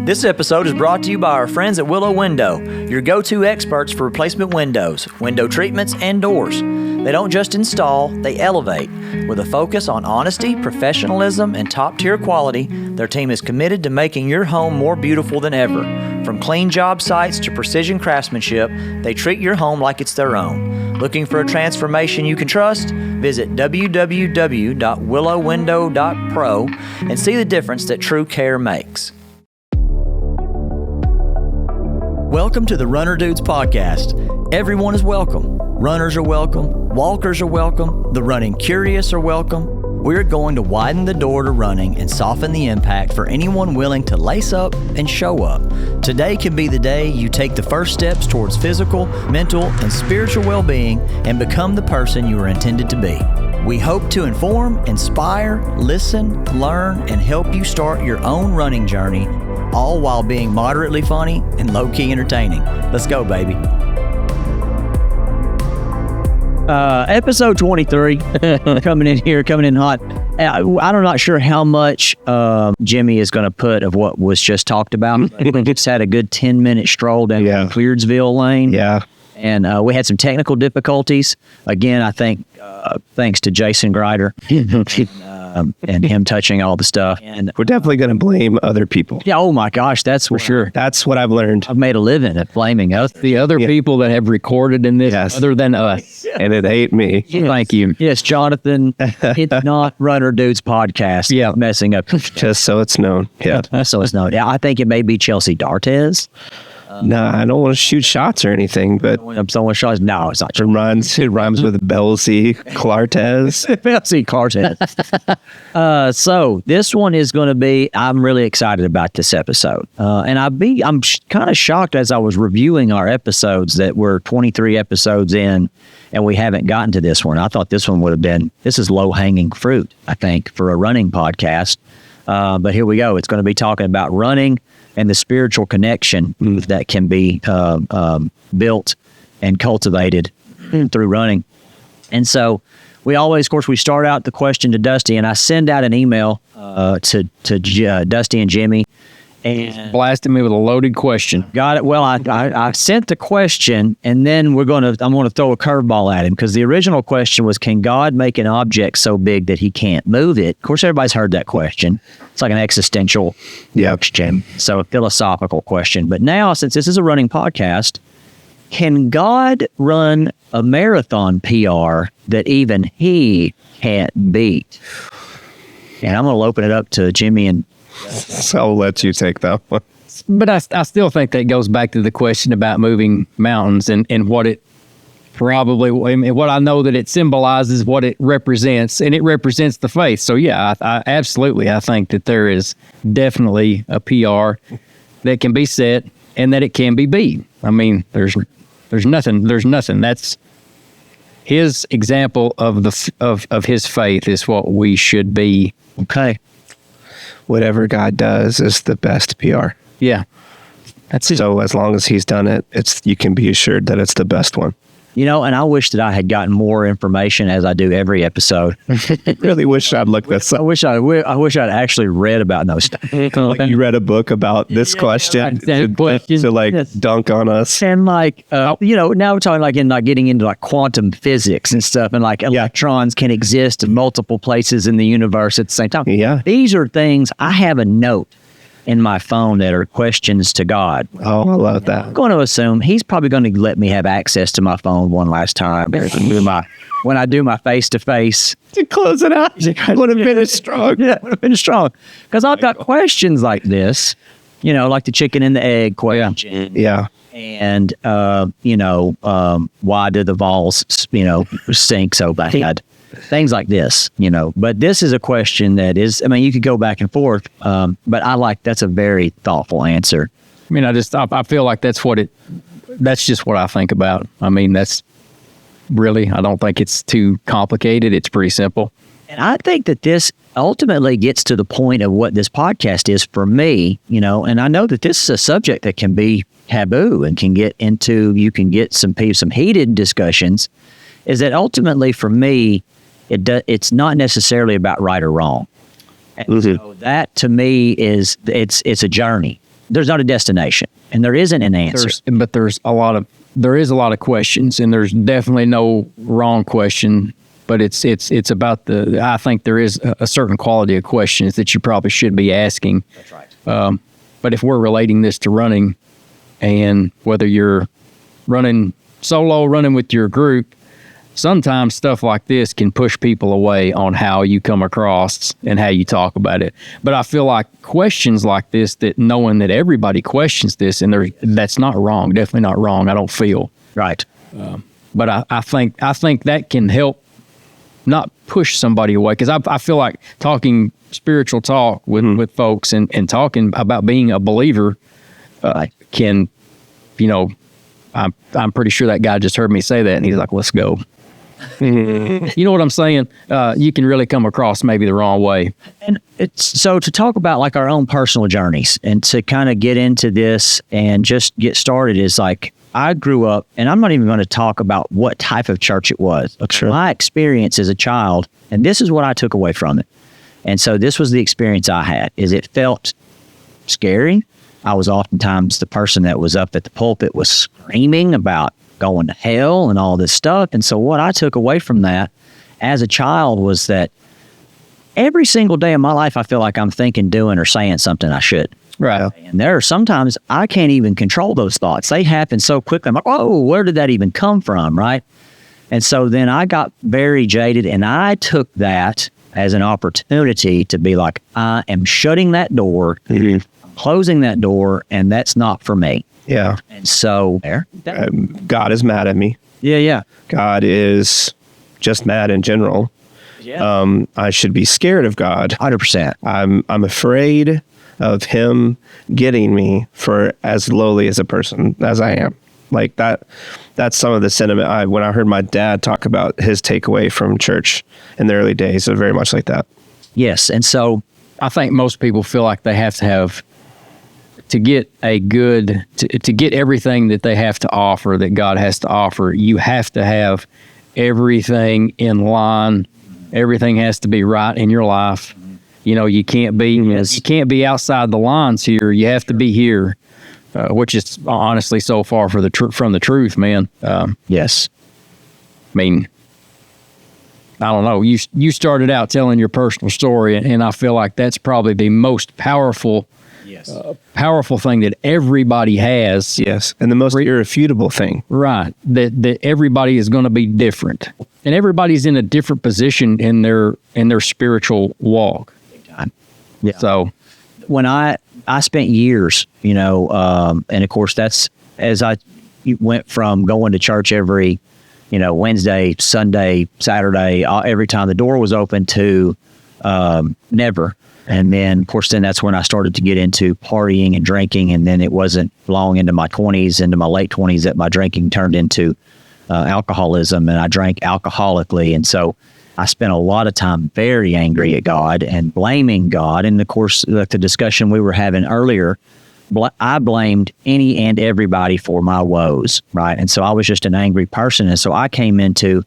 This episode is brought to you by our friends at Willow Window, your go-to experts for replacement windows, window treatments, and doors. They don't just install, they elevate. With a focus on honesty, professionalism, and top-tier quality, their team is committed to making your home more beautiful than ever. From clean job sites to precision craftsmanship, they treat your home like it's their own. Looking for a transformation you can trust? Visit www.willowwindow.pro and see the difference that true care makes. Welcome to the Runner Dudes podcast. Everyone is welcome. Runners are welcome. Walkers are welcome. The running curious are welcome. We're going to widen the door to running and soften the impact for anyone willing to lace up and show up. Today can be the day you take the first steps towards physical, mental, and spiritual well-being and become the person you are intended to be. We hope to inform, inspire, listen, learn, and help you start your own running journey, all while being moderately funny and low-key entertaining. Let's go, baby. Episode 23, coming in hot. I'm not sure how much Jimmy is going to put of what was just talked about. We just had a good 10-minute stroll down Cleardsville Lane. Yeah. And we had some technical difficulties. Again, I think thanks to Jason Greider and him touching all the stuff. And we're definitely going to blame other people. Yeah, oh my gosh, that's for sure. That's what I've learned. I've made a living at blaming us. The other people that have recorded in this other than us. And it ain't me. Yes. Thank you. Yes, Jonathan, it's not Runner Dudes podcast. Yeah. Messing up. Just so it's known. Yeah. So it's known. Yeah, I think it may be Chelsea Dartez. Nah, I don't want to shoot shots or anything, but someone shots. No, it's not it rhymes with Belsey Clartez. Belsey Clartez. So this one is going to be. I'm really excited about this episode, and I'm kind of shocked as I was reviewing our episodes that we're 23 episodes in, and we haven't gotten to this one. I thought this one would have been. This is low hanging fruit, I think, for a running podcast. But here we go. It's going to be talking about running and the spiritual connection that can be built and cultivated through running. And so we always, of course, we start out the question to Dusty, and I send out an email to Dusty and Jimmy. And blasted me with a loaded question. Got it. Well, I sent the question, and then I'm going to throw a curveball at him, because the original question was, can God make an object so big that he can't move it? Of course, everybody's heard that question. It's like an existential question, so a philosophical question. But now, since this is a running podcast, can God run a marathon PR that even he can't beat? And I'm going to open it up to Jimmy and So I'll let you take that one. But I still think that goes back to the question about moving mountains and what it probably, what I know that it symbolizes, what it represents, and it represents the faith. So yeah, I absolutely, I think that there is definitely a PR that can be set and that it can be beat. I mean, there's nothing. That's his example of his faith is what we should be. Okay. Whatever God does is the best PR. Yeah. That's it. So as long as he's done it, you can be assured that it's the best one. You know, and I wish that I had gotten more information, as I do every episode. I really wish I'd looked this up. I wish I'd actually read about those stuff. Like you read a book about this question to dunk on us. And now we're talking getting into quantum physics and stuff, and electrons can exist in multiple places in the universe at the same time. Yeah. These are things. I have a note in my phone that are questions to God. Oh, I love that. I'm going to assume he's probably going to let me have access to my phone one last time when I do my face-to-face. To close it out. Would have been strong. Yeah, would have been strong. Because I've got questions like this, like the chicken and the egg question. Yeah. And, why do the Vols, sink so bad? Things like this, but this is a question that is, you could go back and forth, but that's a very thoughtful answer. I mean, I feel like that's just what I think about. I mean, that's really, I don't think it's too complicated. It's pretty simple. And I think that this ultimately gets to the point of what this podcast is for me, and I know that this is a subject that can be taboo and you can get some heated discussions, is that ultimately for me, it's not necessarily about right or wrong. And so that to me is it's a journey. there's not a destination, and there isn't an answer. There is a lot of questions, and there's definitely no wrong question. But it's about I think there is a certain quality of questions that you probably should be asking. That's right. But if we're relating this to running, and whether you're running solo, running with your group, sometimes stuff like this can push people away on how you come across and how you talk about it. But I feel like questions like this, that knowing that everybody questions this, and that's not wrong, definitely not wrong. I don't feel right. But I think that can help not push somebody away, because I feel like talking spiritual talk with folks and talking about being a believer can, I'm pretty sure that guy just heard me say that and he's like, let's go. You know what I'm saying? You can really come across maybe the wrong way. And it's so to talk about like our own personal journeys and to kind of get into this and just get started is like, I grew up, and I'm not even going to talk about what type of church it was. Sure. My experience as a child, and this is what I took away from it. And so this was the experience I had, is it felt scary. I was oftentimes the person that was up at the pulpit was screaming about going to hell and all this stuff. And so what I took away from that as a child was that every single day of my life, I feel like I'm thinking, doing, or saying something I should. Right. And there are sometimes I can't even control those thoughts. They happen so quickly. I'm like, oh, where did that even come from? Right. And so then I got very jaded, and I took that as an opportunity to be like, I am shutting that door, closing that door, and that's not for me. Yeah. And so God is mad at me. Yeah. God is just mad in general. Yeah. I should be scared of God. 100%. I'm afraid of him getting me for as lowly as a person as I am. Like that's some of the sentiment when I heard my dad talk about his takeaway from church in the early days, so very much like that. Yes. And so I think most people feel like they have to get to get everything that they have to offer, that God has to offer. You have to have everything in line. Everything has to be right in your life. You can't be outside the lines here. You have to be here, which is honestly so far from the truth, man. yes. I mean, I don't know. You started out telling your personal story, and I feel like that's probably the most powerful thing that everybody has. Yes, and the most irrefutable thing. Right. That everybody is going to be different, and everybody's in a different position in their spiritual walk. Yeah. So when I spent years, and of course that's as I went from going to church every, Wednesday, Sunday, Saturday, every time the door was open to never. And then, of course, that's when I started to get into partying and drinking. And then it wasn't long into my 20s, into my late 20s, that my drinking turned into alcoholism, and I drank alcoholically. And so I spent a lot of time very angry at God and blaming God. And of course, like the discussion we were having earlier, I blamed any and everybody for my woes, right? And so I was just an angry person. And so I came into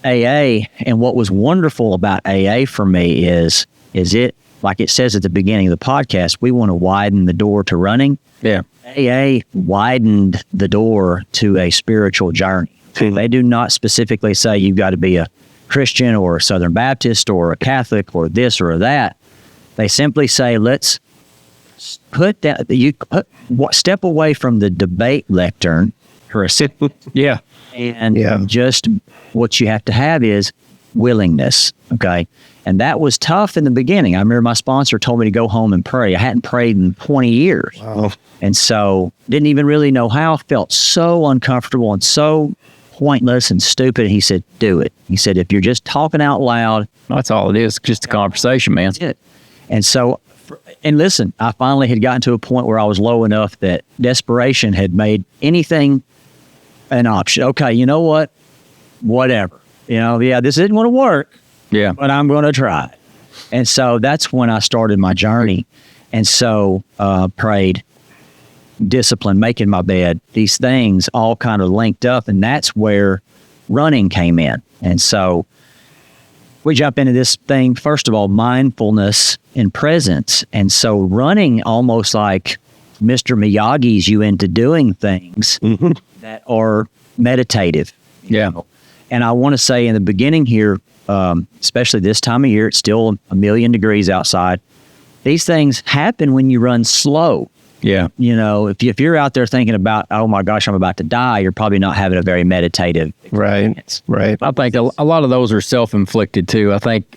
AA, and what was wonderful about AA for me is it, like it says at the beginning of the podcast, we want to widen the door to running. Yeah. AA widened the door to a spiritual journey. They do not specifically say you've got to be a Christian or a Southern Baptist or a Catholic or this or that. They simply say, let's put that, step away from the debate lectern for a second. Yeah. And just what you have to have is willingness. Okay. And that was tough in the beginning. I remember my sponsor told me to go home and pray. I hadn't prayed in 20 years. Wow. And so didn't even really know how. Felt so uncomfortable and so pointless and stupid. He said, do it. He said, if you're just talking out loud. That's all it is. Just a conversation, man. That's it. And so, and listen, I finally had gotten to a point where I was low enough that desperation had made anything an option. Okay, you know what? Whatever. This isn't going to work. Yeah. But I'm going to try. And so that's when I started my journey. And so prayed, discipline, making my bed, these things all kind of linked up. And that's where running came in. And so we jump into this thing, first of all, mindfulness and presence. And so running almost like Mr. Miyagi's you into doing things that are meditative. Yeah. And I want to say in the beginning here, especially this time of year, it's still 1,000,000 degrees outside. These things happen when you run slow. Yeah. If you're out there thinking about, oh my gosh, I'm about to die, you're probably not having a very meditative experience. Right. I think a lot of those are self-inflicted too. I think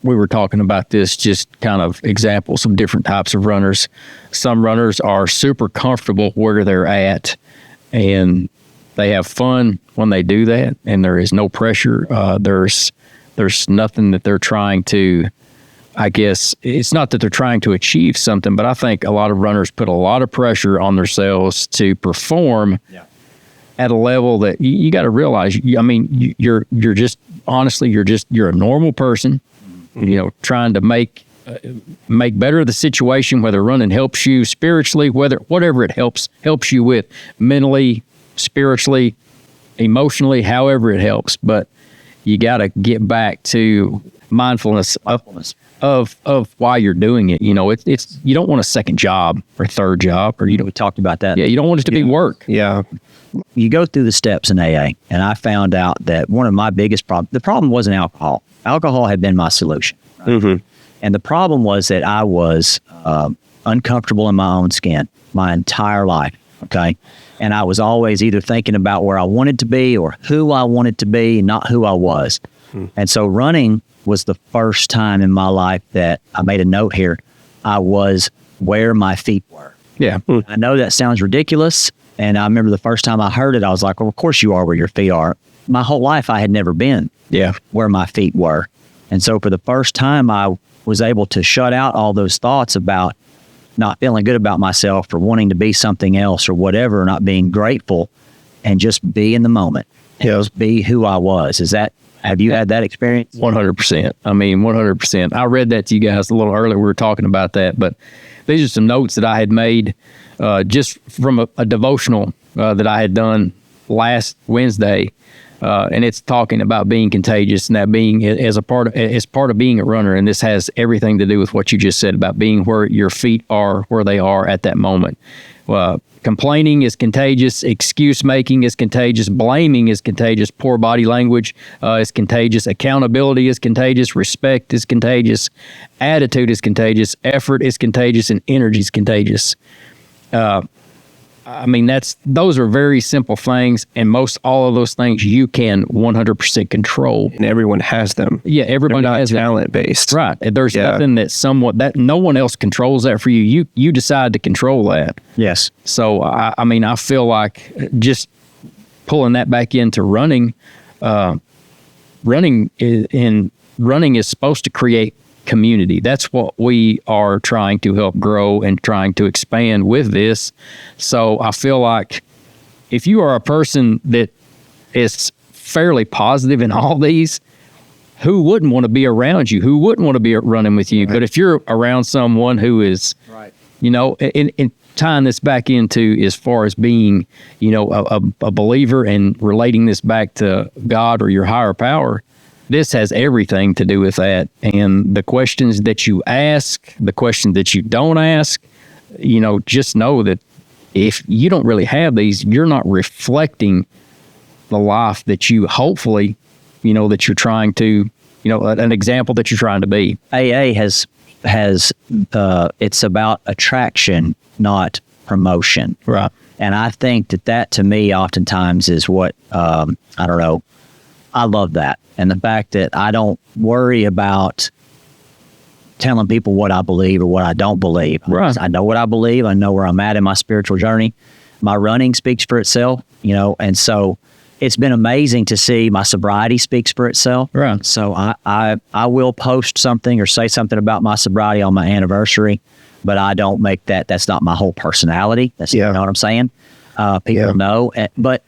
we were talking about this, just kind of examples of different types of runners. Some runners are super comfortable where they're at, and they have fun when they do that, and there is no pressure. There's nothing that they're trying to, I guess, it's not that they're trying to achieve something, but I think a lot of runners put a lot of pressure on themselves to perform at a level that you got to realize. You're just honestly, you're a normal person, trying to make better the situation, whether running helps you spiritually, whatever it helps you with, mentally, spiritually, emotionally, however it helps. But you got to get back to mindfulness of why you're doing it. It's you don't want a second job or third job, or We talked about that. yeah, you don't want it to be work. Yeah. You go through the steps in AA, and I found out that one of my biggest problems, the problem wasn't alcohol. Alcohol had been my solution. Right? And the problem was that I was uncomfortable in my own skin my entire life. Okay. And I was always either thinking about where I wanted to be or who I wanted to be, not who I was. And so running was the first time in my life that I made a note here. I was where my feet were. Yeah. I know that sounds ridiculous. And I remember the first time I heard it, I was like, well, of course you are where your feet are. My whole life I had never been where my feet were. And so for the first time, I was able to shut out all those thoughts about not feeling good about myself or wanting to be something else or whatever, not being grateful, and just be in the moment. Just be who I was. Have you had that experience? 100%. 100%. I read that to you guys a little earlier. We were talking about that, but these are some notes that I had made just from a devotional that I had done last Wednesday. And it's talking about being contagious, and that being as part of being a runner. And this has everything to do with what you just said about being where your feet are, where they are at that moment. Complaining is contagious. Excuse making is contagious. Blaming is contagious. Poor body language is contagious. Accountability is contagious. Respect is contagious. Attitude is contagious. Effort is contagious, and energy is contagious. Those are very simple things, and most all of those things you can 100% control. And everyone has them. Yeah, everybody has talent based. Right. There's nothing that no one else controls that for you. You decide to control that. Yes. So I feel like just pulling that back into running, running is supposed to create community. That's what we are trying to help grow and trying to expand with this. So I feel like if you are a person that is fairly positive in all these, who wouldn't want to be around you? Who wouldn't want to be running with you? Right. But if you're around someone who is, and tying this back into as far as being, a believer and relating this back to God or your higher power, this has everything to do with that. And the questions that you ask, the questions that you don't ask, just know that if you don't really have these, you're not reflecting the life that you hopefully, that you're trying to, an example that you're trying to be. AA has it's about attraction, not promotion. Right. And I think that to me oftentimes is what, I love that. And the fact that I don't worry about telling people what I believe or what I don't believe. Right. I know what I believe. I know where I'm at in my spiritual journey. My running speaks for itself, and so it's been amazing to see my sobriety speaks for itself. Right. So I will post something or say something about my sobriety on my anniversary, but I don't make that's not my whole personality. You know what I'm saying? People know, but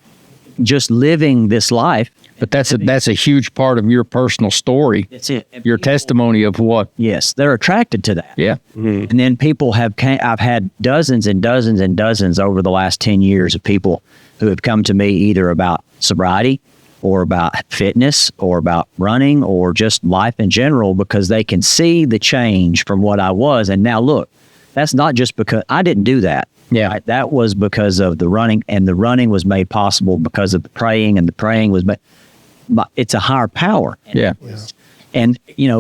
just living this life. But that's a huge part of your personal story. That's it. Your testimony of what? Yes, they're attracted to that. Yeah. Mm-hmm. And then people I've had dozens and dozens and dozens over the last 10 years of people who have come to me either about sobriety or about fitness or about running or just life in general because they can see the change from what I was. And now look, that's not just because I didn't do that. Yeah. Right? That was because of the running, and the running was made possible because of the praying, and the praying was made. But it's a higher power. Yeah. And,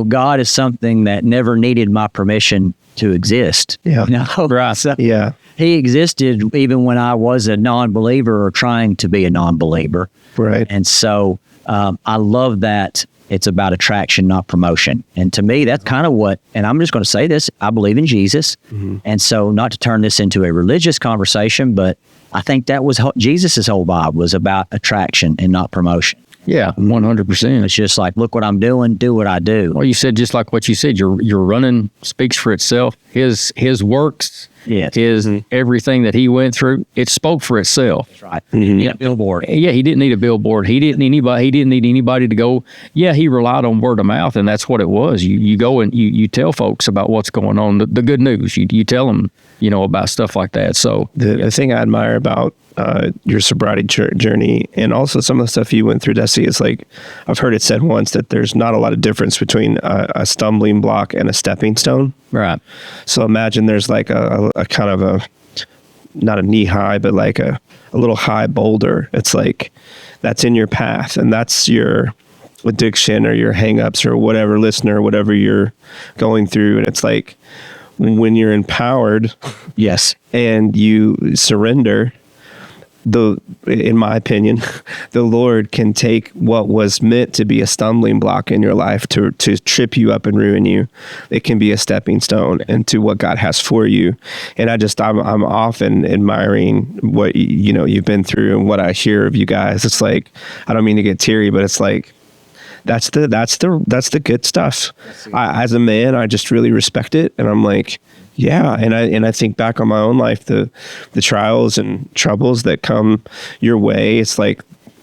God is something that never needed my permission to exist. Yeah. Right. So Yeah. he existed even when I was a non-believer or trying to be a non-believer. Right. And so I love that it's about attraction, not promotion. And to me, that's kind of what, and I'm just going to say this, I believe in Jesus. And so not to turn this into a religious conversation, but I think that was Jesus's whole vibe was about attraction and not promotion. Yeah, 100%. It's just like, look what I'm doing, do what I do. Well, you said just like what you said, your running speaks for itself. His works, Yes. his everything that he went through, it spoke for itself. That's right. Yeah, billboard. Yeah, he didn't need a billboard. He didn't need anybody to go. Yeah, he relied on word of mouth, and that's what it was. You go and you tell folks about what's going on, the good news. You tell them, about stuff like that. So The thing I admire about your sobriety journey, and also some of the stuff you went through, Dusty, is like, I've heard it said once that there's not a lot of difference between a stumbling block and a stepping stone. right. So imagine there's like a kind of a, not a knee high, but like a little high boulder. It's like, that's in your path, and that's your addiction or your hangups or whatever, listener, whatever you're going through. And it's like, when you're empowered Yes. and you surrender, in my opinion, the Lord can take what was meant to be a stumbling block in your life to trip you up and ruin you. It can be a stepping stone into what God has for you. And I'm often admiring what you've been through and what I hear of you guys. It's like, I don't mean to get teary, but it's like, that's the good stuff. As a man, I just really respect it, and I'm like, yeah. And I think back on my own life, the trials and troubles that come your way. It's like,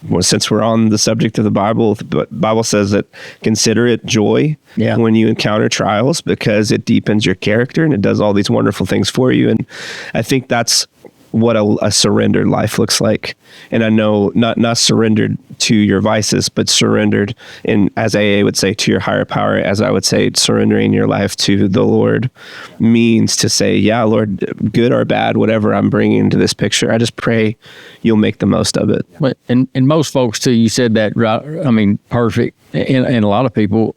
well, since we're on the subject of the Bible says that consider it joy when you encounter trials, because it deepens your character and it does all these wonderful things for you. And I think that's what a surrendered life looks like. And I know not surrendered to your vices, but surrendered in, as AA would say, to your higher power, as I would say, surrendering your life to the Lord means to say, yeah, Lord, good or bad, whatever I'm bringing into this picture, I just pray you'll make the most of it. But and most folks too, you said that right. I mean, perfect. And a lot of people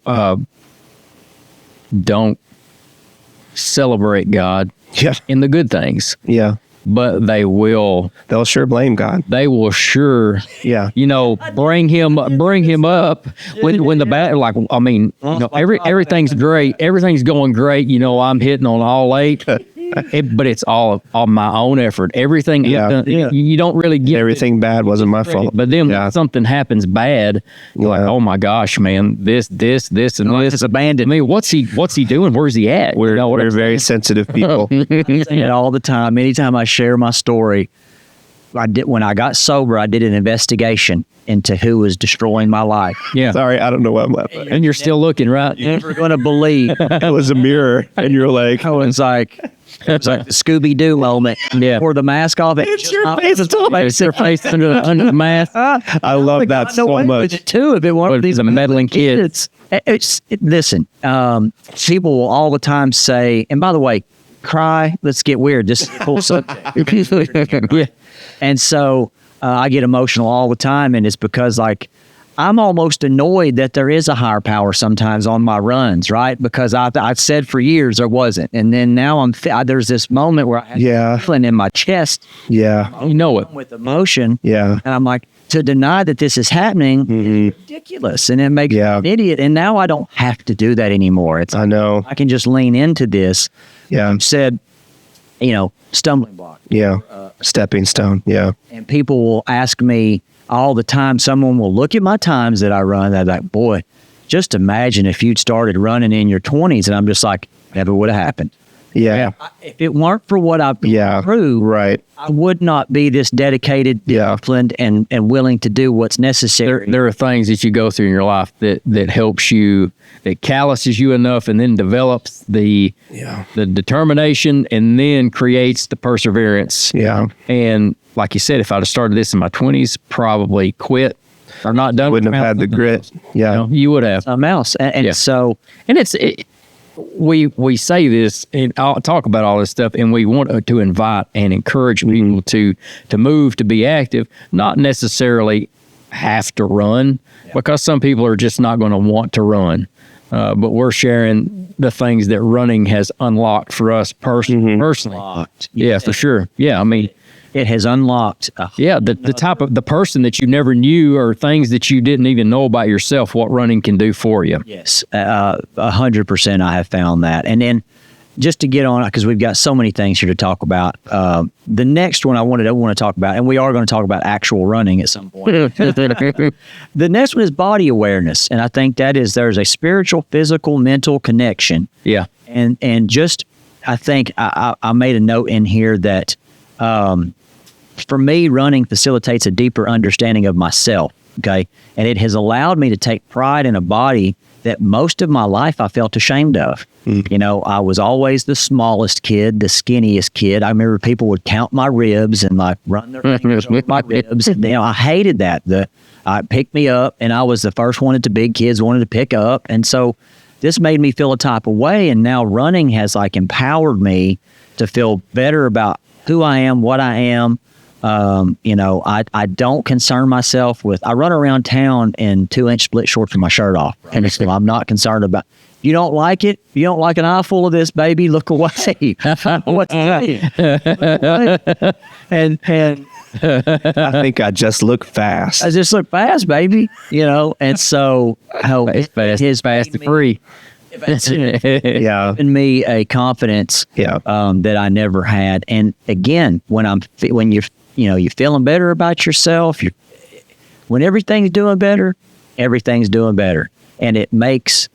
don't celebrate God in the good things. Yeah. But they'll sure blame God. They will sure, bring him up when the bad. Like, I mean, everything's great, everything's going great. I'm hitting on all eight, but it's all my own effort. Everything, you don't really get everything bad wasn't my fault. But then when something happens bad, you're like, oh my gosh, man, this, and this is abandoned me. What's he doing? Where's he at? We're very sensitive people. I say it all the time. Anytime I share my story, when I got sober, I did an investigation into who was destroying my life. Yeah. Sorry, I don't know what I'm laughing. And you're still looking, right? You're never going to believe. It was a mirror, and you're like, oh, it's like the Scooby-Doo moment. Yeah. Pour the mask off. It's your face. It's your face under the mask. I love that so much. Too, if it weren't these meddling kids. Listen, people will all the time say, and by the way, cry, let's get weird. This is a cool subject. Yeah. And so I get emotional all the time, and it's because like I'm almost annoyed that there is a higher power sometimes on my runs, right? Because I've said for years there wasn't, and then now there's this moment where I have feeling in my chest, with emotion, and I'm like, to deny that this is happening is ridiculous, and it makes me an idiot. And now I don't have to do that anymore. I know I can just lean into this. Yeah, said, stumbling block. Yeah, stepping stone. Yeah, and people will ask me all the time. Someone will look at my times that I run. They're like, "Boy, just imagine if you'd started running in your 20s." And I'm just like, never would have happened. Yeah. If it weren't for what I've been through, right, I would not be this dedicated, disciplined, and willing to do what's necessary. There are things that you go through in your life that helps you, that calluses you enough, and then develops the determination, and then creates the perseverance. Yeah. And like you said, if I'd have started this in my 20s, probably quit or not done. Wouldn't have had the grit. Yeah. You would have. Something else. And so... And we say this and I'll talk about all this stuff, and we want to invite and encourage people to move, to be active, not necessarily have to run, because some people are just not going to want to run. But we're sharing the things that running has unlocked for us personally. Unlocked. Yeah, for sure. Yeah, I mean, it has unlocked. The type of the person that you never knew, or things that you didn't even know about yourself, what running can do for you. Yes, 100%. I have found that. And then just to get on, because we've got so many things here to talk about. The next one I want to talk about, and we are going to talk about actual running at some point. The next one is body awareness, and I think there's a spiritual, physical, mental connection. Yeah, and just I think I made a note in here that for me, running facilitates a deeper understanding of myself. Okay, and it has allowed me to take pride in a body that most of my life I felt ashamed of. You know, I was always the smallest kid, the skinniest kid. I remember people would count my ribs and like run their fingers over my ribs. And, I hated that. I picked me up, and I was the first one that the big kids wanted to pick up. And so this made me feel a type of way. And now running has like empowered me to feel better about who I am, what I am. I don't concern myself with, I run around town in 2-inch split shorts with my shirt off. And so I'm not concerned about, you don't like it? You don't like an eye full of this, baby? Look away. What's that? And I think I just look fast. I just look fast, baby. And so it's fast and free. Yeah, given me a confidence that I never had. And again, when you're feeling better about yourself, when everything's doing better, and it makes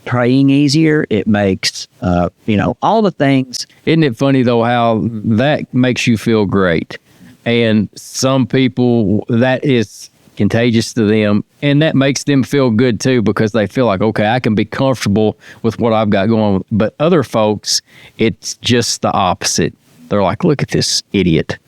praying easier. It makes all the things. Isn't it funny though how that makes you feel great, and some people that is contagious to them, and that makes them feel good too, because they feel like, okay, I can be comfortable with what I've got going. But other folks, it's just the opposite. They're like, look at this idiot.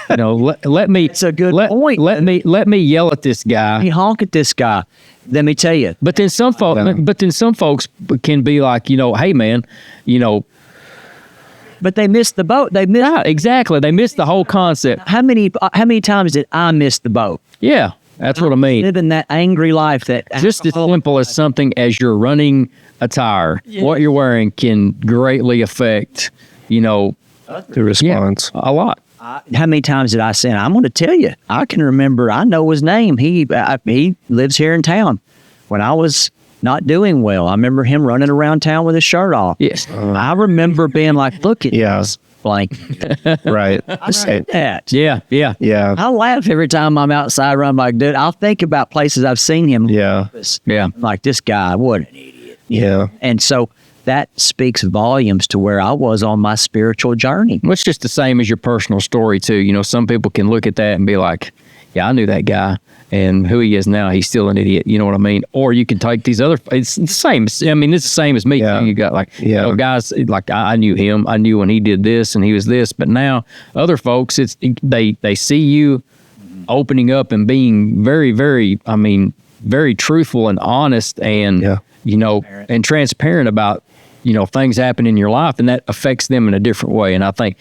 Let me. It's a good point. Let me yell at this guy. He honk at this guy. Let me tell you. But then some folks can be like, hey man, But they missed the boat. Exactly. They missed the whole concept. How many times did I miss the boat? Yeah, that's what I mean. Living that angry life that just as simple as something as your running attire, what you're wearing can greatly affect, the response. A lot. How many times did I say? I'm going to tell you. I can remember. I know his name. He lives here in town. When I was not doing well, I remember him running around town with his shirt off. Yes. I remember being like, "Look at this blank." Right. I said that. Yeah. I laugh every time I'm outside running. Like, dude, I'll think about places I've seen him. Yeah. I'm like, this guy, what an idiot. Yeah. And so that speaks volumes to where I was on my spiritual journey. Well, it's just the same as your personal story too. Some people can look at that and be like, yeah, I knew that guy, and who he is now, he's still an idiot. You know what I mean? Or you can take these other, it's the same. I mean, it's the same as me. Yeah. You got like, guys, like I knew him. I knew when he did this and he was this, but now other folks, they see you opening up and being very, very, very truthful and honest and, and transparent about, things happen in your life, and that affects them in a different way. And I think,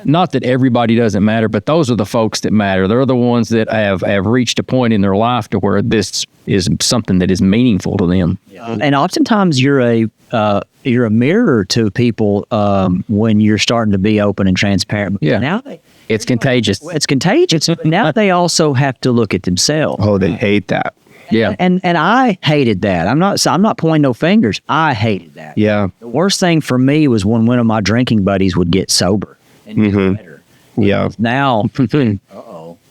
not that everybody doesn't matter, but those are the folks that matter. They're the ones that have reached a point in their life to where this is something that is meaningful to them. Yeah. And oftentimes you're a mirror to people when you're starting to be open and transparent. Yeah. Now it's contagious. It's contagious. Now they also have to look at themselves. Oh, they hate that. Yeah. And I hated that. I'm not pointing no fingers. I hated that. Yeah. The worst thing for me was when one of my drinking buddies would get sober and get better. Yeah. Now,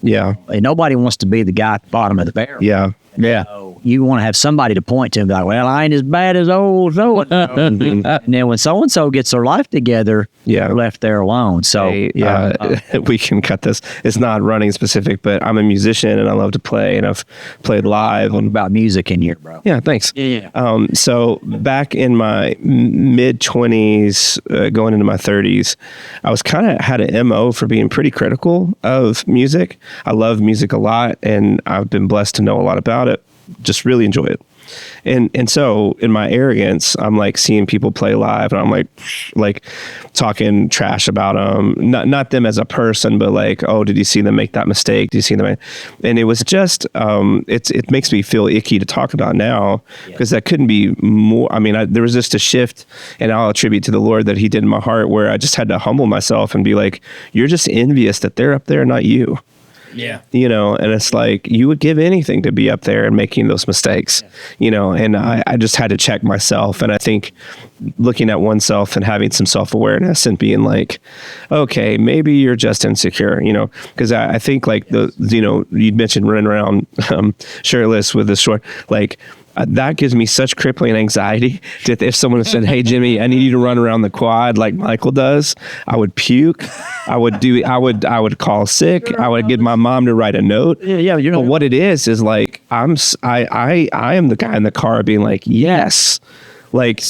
Yeah. nobody wants to be the guy at the bottom of the barrel. Yeah. Yeah. So you want to have somebody to point to and be like, well, I ain't as bad as old so-and-so. And then when so-and-so gets their life together, Yeah. they're left there alone. So we can cut this. It's not running specific, but I'm a musician and I love to play, and I've played live. about music in here, bro. Yeah, thanks. Yeah. So back in my mid 20s, going into my 30s, I was kind of had an MO for being pretty critical of music. I love music a lot, and I've been blessed to know a lot about it. Just really enjoy it. And so in my arrogance, I'm like seeing people play live, and I'm like talking trash about them, not them as a person, but like, oh, did you see them make that mistake? Did you see them? And it was just, it makes me feel icky to talk about now, because that couldn't be more. I mean, there was just a shift, and I'll attribute to the Lord that he did in my heart, where I just had to humble myself and be like, you're just envious that they're up there, not you. Yeah. You know, and it's like, you would give anything to be up there and making those mistakes, you know, and I just had to check myself. And I think looking at oneself and having some self-awareness and being like, okay, maybe you're just insecure, you know, because I think like you know, you'd mentioned running around shirtless with the short, like, that gives me such crippling anxiety that if someone said, hey, Jimmy, I need you to run around the quad like Michael does, I would puke. I would call sick. I would get my mom to write a note. Yeah. You know, but what it is like, I am the guy in the car being like, yes, like,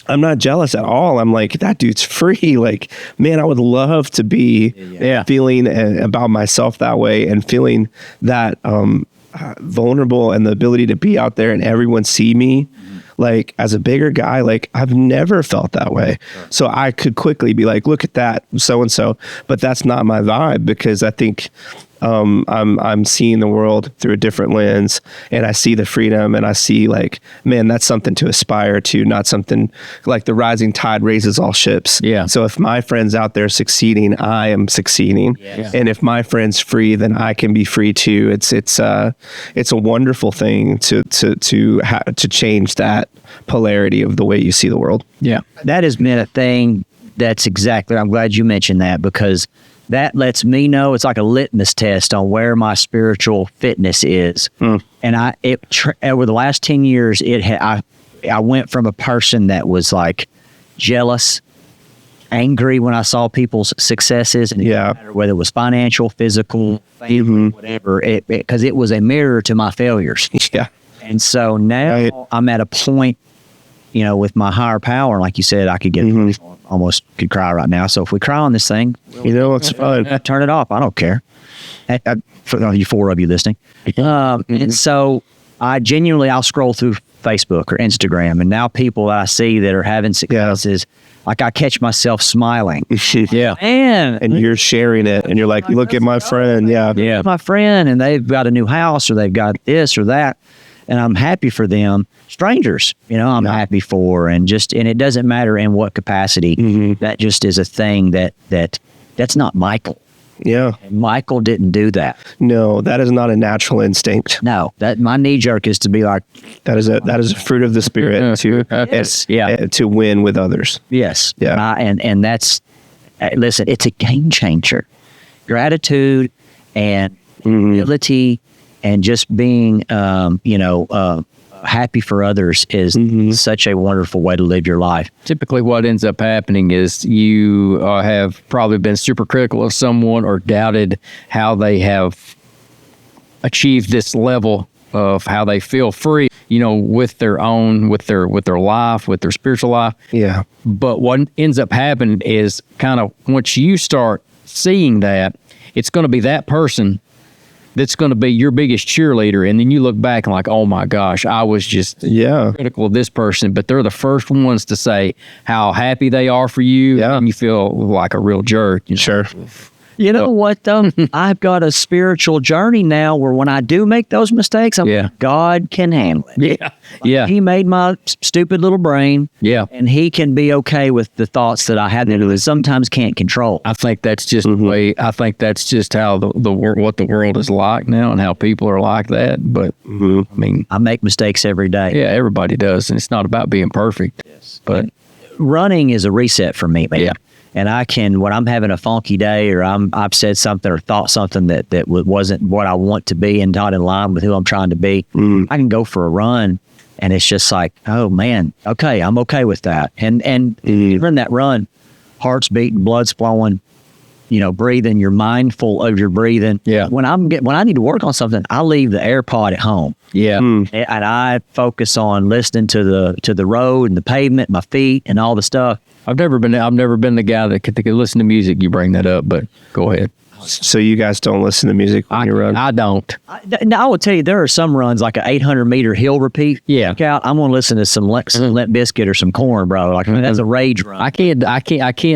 I'm not jealous at all. I'm like, that dude's free. Like, man, I would love to be feeling about myself that way, and feeling that, vulnerable, and the ability to be out there and everyone see me like as a bigger guy. Like, I've never felt that way. So I could quickly be like, look at that so and so, but that's not my vibe, because I think I'm seeing the world through a different lens, and I see the freedom, and I see like, man, that's something to aspire to, not something like the rising tide raises all ships. Yeah. So if my friend's out there succeeding, I am succeeding. Yes. And if my friend's free, then I can be free too. It's a wonderful thing to change that polarity of the way you see the world. Yeah. That has been a thing. That's exactly, I'm glad you mentioned that, because that lets me know, it's like a litmus test on where my spiritual fitness is. And over the last 10 years, I went from a person that was like jealous, angry when I saw people's successes, and it didn't matter whether it was financial, physical, family, whatever, because it was a mirror to my failures. Yeah. And so now I'm at a point, you know, with my higher power, like you said, I could get almost could cry right now. So if we cry on this thing, you know, it's fun. Turn it off. I don't care. For you 4 of you listening. And so I'll scroll through Facebook or Instagram, and now people I see that are having successes, like I catch myself smiling. Yeah. Man. And you're sharing it, and you're like, look at my friend. Yeah. My friend, and they've got a new house, or they've got this or that. And I'm happy for them. Strangers, you know, I'm happy for, and it doesn't matter in what capacity. That just is a thing that's not Michael. Yeah. And Michael didn't do that. No, that is not a natural instinct. No, that my knee jerk is to be like, that is a fruit of the spirit to win with others. Yes. Yeah. And that's, listen, it's a game changer. Gratitude and ability and just being, happy for others is such a wonderful way to live your life. Typically what ends up happening is you have probably been super critical of someone or doubted how they have achieved this level of how they feel free, you know, with their life, with their spiritual life. Yeah. But what ends up happening is kind of once you start seeing that, it's going to be that person that's going to be your biggest cheerleader. And then you look back and like, oh my gosh, I was just critical of this person. But they're the first ones to say how happy they are for you. Yeah. And you feel like a real jerk. You know? Sure. You know what, though? I've got a spiritual journey now where when I do make those mistakes, God can handle it. Yeah. Yeah. He made my stupid little brain. Yeah. And he can be okay with the thoughts that I have that sometimes can't control. I think that's just the way, I think that's just how the world, what the world is like now and how people are like that. But I mean, I make mistakes every day. Yeah, everybody does. And it's not about being perfect. Yes. But running is a reset for me, man. Yeah. And I can, when I'm having a funky day or I've said something or thought something that wasn't what I want to be and not in line with who I'm trying to be, I can go for a run and it's just like, oh man, okay, I'm okay with that. And during that run, heart's beating, blood's flowing, you know, breathing, you're mindful of your breathing. Yeah. When I need to work on something, I leave the AirPod at home. Yeah. And I focus on listening to the road and the pavement, my feet and all the stuff. I've never been the guy that could listen to music. You bring that up, but go ahead. So you guys don't listen to music when you run? I don't. I will tell you, there are some runs like an 800-meter hill repeat. Yeah. Workout. I'm going to listen to some Limp Bizkit or some Corn, bro. Like that's a rage run. I can't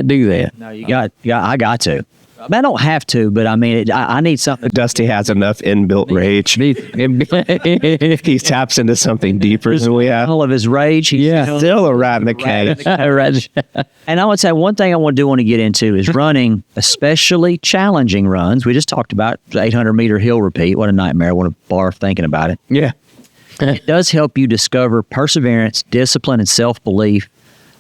do that. No, I got to. I don't have to, but I mean, I need something. Dusty has enough inbuilt rage. He taps into something deeper than we have. All of his rage. He's Still a rat in the cage. And I would say one thing I do want to get into is running, especially challenging runs. We just talked about the 800-meter hill repeat. What a nightmare. What a barf thinking about it. Yeah. It does help you discover perseverance, discipline, and self-belief,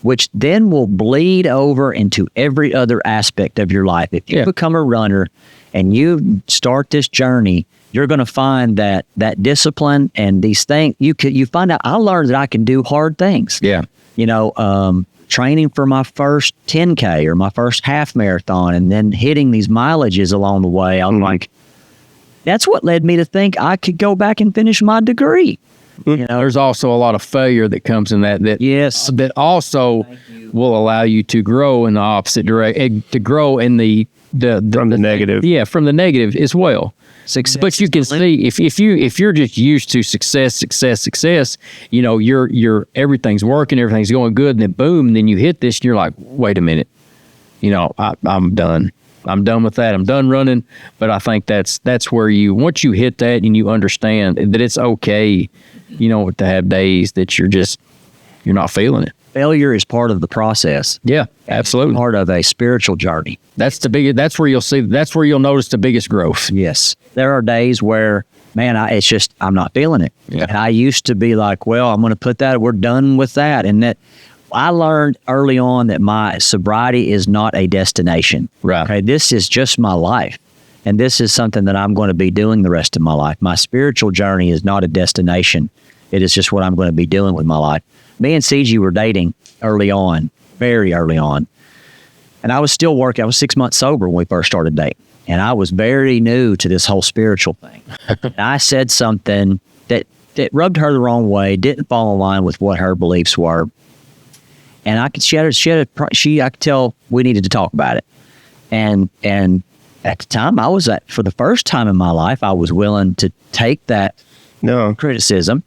which then will bleed over into every other aspect of your life. If you become a runner and you start this journey, you're going to find that discipline and these things, you find out, I learned that I can do hard things. Yeah. You know, training for my first 10K or my first half marathon and then hitting these mileages along the way. I'm like, that's what led me to think I could go back and finish my degree. You know, there's also a lot of failure that comes in that that also will allow you to grow in the opposite direction, to grow in the from the negative. Yeah, from the negative as well. Success. But you can see if you're just used to success, you know, you're everything's working, everything's going good, and then boom, and then you hit this, and you're like, wait a minute, you know, I'm done. I'm done with that. I'm done running. But I think that's where once you hit that and you understand that it's okay, you know, to have days that you're not feeling it. Failure is part of the process. Yeah, absolutely. Part of a spiritual journey. That's where you'll notice the biggest growth. Yes. There are days where, man, I'm not feeling it. Yeah. And I used to be like, well, I'm going to we're done with that. And that I learned early on that my sobriety is not a destination. Right. Okay. This is just my life. And this is something that I'm going to be doing the rest of my life. My spiritual journey is not a destination. It is just what I'm going to be doing with my life. Me and CG were dating early on, very early on. And I was still working. I was 6 months sober when we first started dating. And I was very new to this whole spiritual thing. And I said something that rubbed her the wrong way, didn't fall in line with what her beliefs were. And I could tell we needed to talk about it. And at the time, for the first time in my life, I was willing to take that criticism,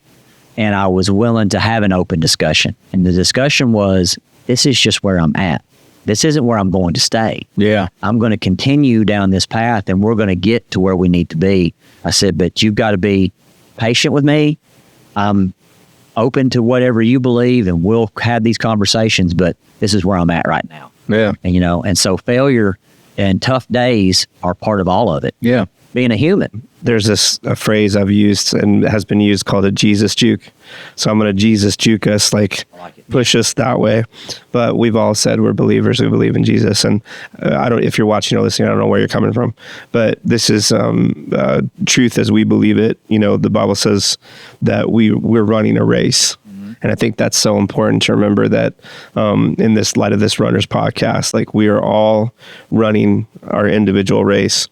and I was willing to have an open discussion. And the discussion was, this is just where I'm at. This isn't where I'm going to stay. Yeah. I'm going to continue down this path, and we're going to get to where we need to be. I said, but you've got to be patient with me. I'm open to whatever you believe, and we'll have these conversations, but this is where I'm at right now. Yeah. And, you know, and so failure and tough days are part of all of it. Yeah. Being a human. There's a phrase I've used and has been used called a Jesus juke. So I'm going to Jesus juke us, push us that way. But we've all said we're believers. We believe in Jesus. And if you're watching or listening, I don't know where you're coming from. But this is truth as we believe it. You know, the Bible says that we're running a race. And I think that's so important to remember that in this light of this Runners podcast, we are all running our individual race.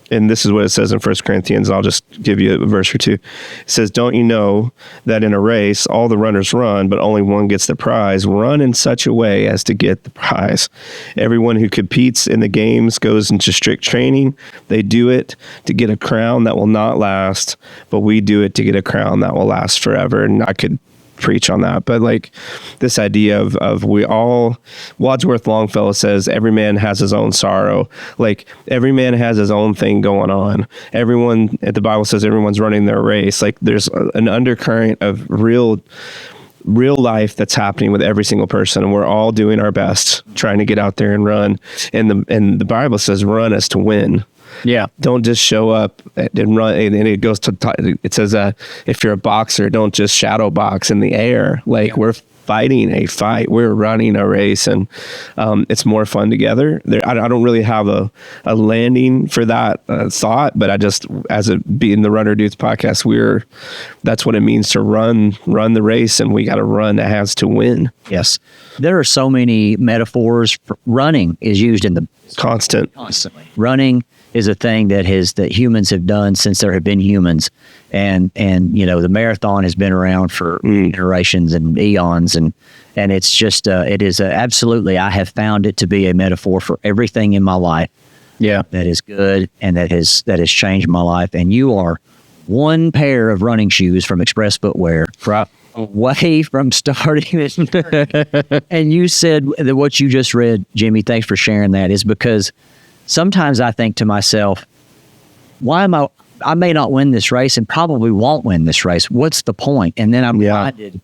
And this is what it says in 1 Corinthians. I'll just give you a verse or two. It says, don't you know that in a race, all the runners run, but only one gets the prize? Run in such a way as to get the prize. Everyone who competes in the games goes into strict training. They do it to get a crown that will not last, but we do it to get a crown that will last forever. And I could preach on that, but this idea of we all, Wadsworth Longfellow says every man has his own sorrow. Every man has his own thing going on. Everyone, the Bible says everyone's running their race. There's an undercurrent of real life that's happening with every single person, and we're all doing our best trying to get out there and run. And the Bible says run as to win. Yeah. Don't just show up and run. And it goes it says, if you're a boxer, don't just shadow box in the air. We're fighting a fight. We're running a race, and it's more fun together. I don't really have a landing for that thought, but I just, being the Runner Dudes podcast, that's what it means to run the race, and we got to run that has to win. Yes. There are so many metaphors. Running is used in the constantly. Running is a thing that humans have done since there have been humans. And you know, the marathon has been around for generations and eons, and it's just it is absolutely, I have found it to be a metaphor for everything in my life. Yeah. that is good and that has changed my life. And you are one pair of running shoes from Express Footwear. Right. Away from starting this journey. And you said that what you just read, Jimmy, thanks for sharing that, is because sometimes I think to myself, I may not win this race and probably won't win this race. What's the point? And then I'm reminded,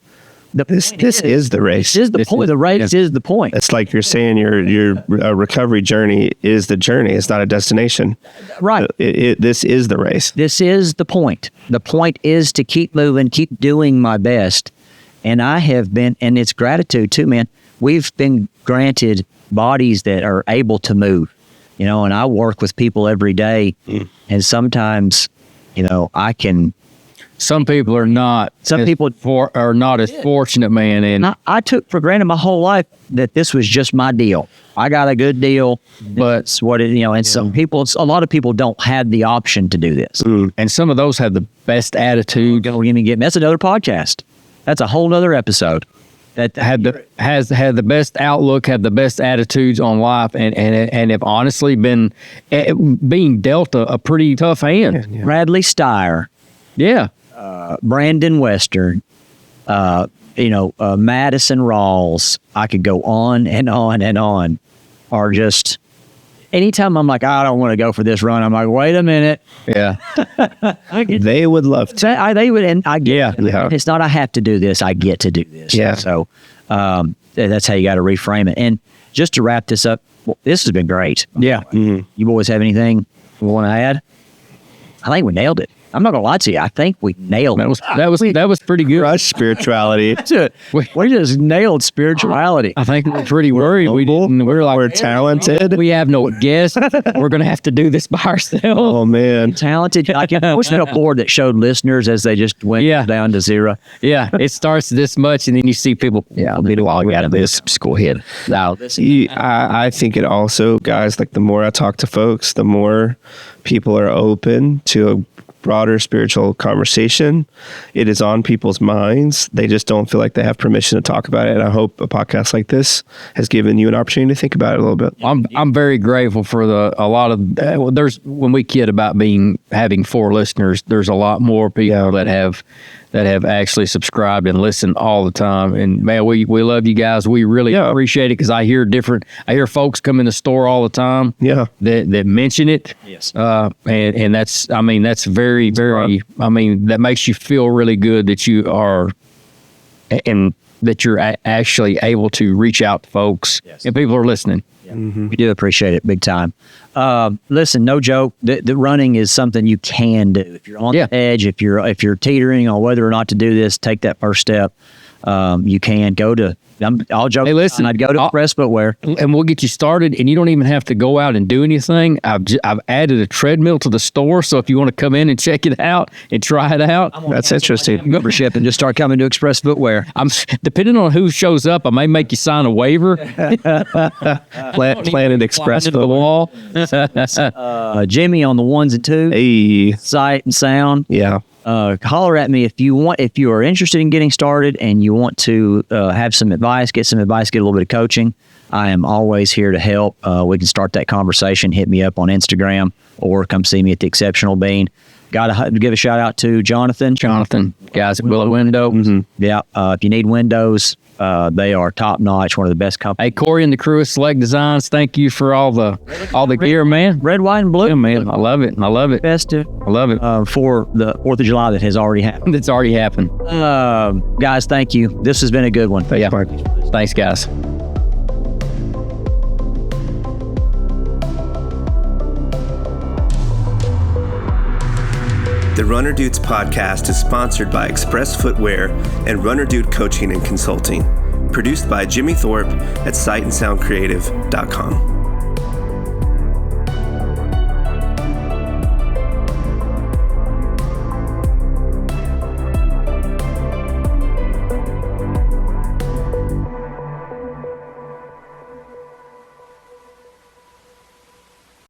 This is the race. This is the point. The race is the point. It's like you're saying your recovery journey is the journey. It's not a destination. Right. This is the race. This is the point. The point is to keep moving, keep doing my best. And I have been, and it's gratitude too, man. We've been granted bodies that are able to move, and I work with people every day. And sometimes, I can. Some people are not. Some people are not as fortunate, man. And I took for granted my whole life that this was just my deal. I got a good deal, but it's what it, and some people, a lot of people don't have the option to do this. And some of those have the best attitude. That's another podcast. That's a whole nother episode. That has had the best outlook, have the best attitudes on life, and have honestly been being dealt a pretty tough hand. Yeah. Bradley Steyer. Yeah. Brandon Western, Madison Rawls. I could go on and on and on. Are just anytime I'm like, I don't want to go for this run. I'm like, wait a minute. Yeah. They would love to. They would, and I get. Yeah. It's not I have to do this. I get to do this. Yeah. So that's how you got to reframe it. And just to wrap this up, this has been great. Yeah. You boys have anything you want to add? I think we nailed it. I'm not gonna lie to you. I think we nailed it. That was pretty good. Crush spirituality. We just nailed spirituality. I think we were pretty worried. We were like, we're talented. We have no guests. We're gonna have to do this by ourselves. Oh man, talented. I wish we had a board that showed listeners as they just went down to zero. Yeah, it starts this much, and then you see people. Yeah, I'll be the log out of this. Just go ahead. Now, I think it also, guys. Like the more I talk to folks, the more people are open to a broader spiritual conversation. It is on people's minds. They just don't feel like they have permission to talk about it. And I hope a podcast like this has given you an opportunity to think about it a little bit. I'm very grateful for a lot of there's when we kid about having 4 listeners, there's a lot more people that have actually subscribed and listened all the time. And man, we love you guys. We really appreciate it because I hear folks come in the store all the time. Yeah. That mention it. Yes. And that's very, very, that makes you feel really good that you are, and that you're actually able to reach out to folks and people are listening. Yeah. Mm-hmm. We do appreciate it big time. Listen, no joke. The running is something you can do. If you're on the edge, if you're teetering on whether or not to do this, take that first step. You can go to. I'll joke. Hey, listen, I'd go to Express Footwear, and we'll get you started. And you don't even have to go out and do anything. I've added a treadmill to the store, so if you want to come in and check it out and try it out, that's interesting. Membership and just start coming to Express Footwear. I'm depending on who shows up. I may make you sign a waiver. Planet Express the wall. Jimmy on the 1s and 2s. Hey, Sight and sound. Yeah. Holler at me if you are interested in getting started and you want to have some advice, get a little bit of coaching. I am always here to help. We can start that conversation. Hit me up on Instagram or come see me at the Exceptional Bean. Got to give a shout out to Jonathan, guys at Willow Windows. Mm-hmm. Yeah, if you need windows, they are top notch. One of the best companies. Hey, Corey and the crew at Select Designs, thank you for all the gear, man. Red, white, and blue. Yeah, man, I love it. Festive. I love it. For the 4th of July that has already happened. It's already happened. Guys, thank you. This has been a good one. Thanks, guys. The Runner Dudes podcast is sponsored by Express Footwear and Runner Dude Coaching and Consulting. Produced by Jimmy Thorpe at sightandsoundcreative.com.